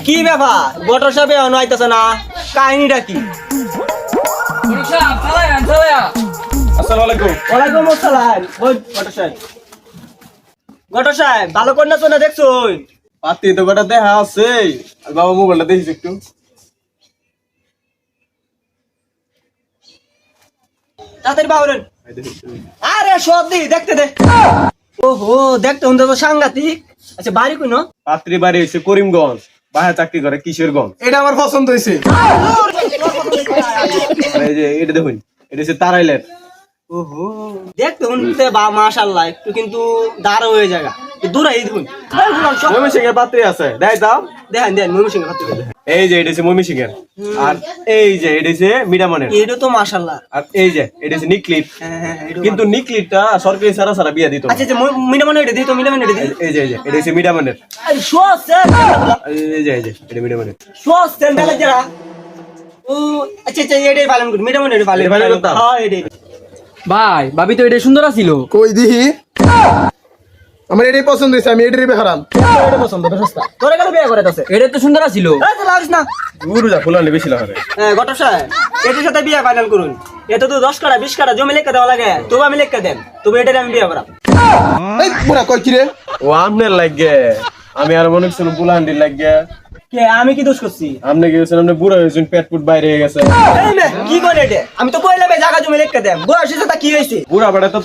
কি ব্যাপার বটর সাহেব এখনো আইতাছে না, কাহিনীটা কি? আসসালামু আলাইকুম। ওয়ালাইকুম আসসালাম। ওই বটর সাহেব, বটর সাহেব ভালো করে নাচো না দেখছো? পাতি তো গোটা দেখা আছে, আর বাবা মোবাইলটা দেখিস একটু। তাড়াতাড়ি বাবরেন। আরে সর্দি দেখতে দে। ওহো দেখতে হুন তো সাংঘাতিক। আচ্ছা বাড়ি কইনো? পাত্রী বাড়ি হয়েছে করিমগঞ্জ, বাহার চাকরি করে কিশোরগঞ্জ। এটা আমার পছন্দ হয়েছে। আর এই যে এটা দেখুন, এটা হচ্ছে তারাইলের। ওহো দেখতে হুনতে বা মাশাআল্লাহ একটু কিন্তু দাঁড় হয়ে জায়গা দূরে এই দেখুন। ময়মনসিংহের পাত্রী আছে, দেখ দাও। দেখেন দেখেন ময়মনসিংহ ভাত। এই যে এটা হচ্ছে ময়মনসিংহের, আর এই যে এটা হচ্ছে মিডামনের, এটা তো মাশাআল্লাহ। আর এই যে এটা হচ্ছে নিকলিট। হ্যাঁ কিন্তু নিকলিটটা সরকারি ছাড়া ছাড়া বিয়া দিত না। আচ্ছা যে মিডামনে এটা দিই তো মিডামনে এটা দিই। এই যে এটা হচ্ছে মিডামনের। আরে শোস এই যে এটা মিডামনের। শোস সেন্টার যারা ও আচ্ছা আচ্ছা এটাই পালন করি মিডামনে এটা পালন এটা পালন করতাম? হ্যাঁ এটাই। ভাই ভাবি তো এটা সুন্দর ছিল। কই দিহি আমার এটাই পছন্দ হয়েছে, আমি এটারই বেহারাম। এটা পছন্দ সস্তা তোরে গেলে বিয়ে করে তাছে। এটা তো সুন্দর ছিল। এই তো লাগিস না। গুরুজা ফুলানি বেশি লাগে। হ্যাঁ গটর সাহেব এটার সাথে বিয়ে ফাইনাল করুন। এত তো 10 কাটা 20 কাটা জমি লেখা দেওয়া লাগে, তবু আমি লেখা দেন, তবু এটারে আমি বিয়ে করাম। এই বুড়া কই কি রে? ও আমনের লাগে, আমি আর মনে করছিলাম বুলাহান্ডির লাগে। কে আমি কি দোষ করছি? আপনি কি হয়েছেন, আপনি বুড়ো হয়েছেন, পেট পুট বাইরে হয়ে গেছে। এই মে কি করে এটা? আমি তো কইলাম এই জায়গা জমি লেখা দেন, বয়স হইছে তা কি হইছে? বুড়া বেড়া তো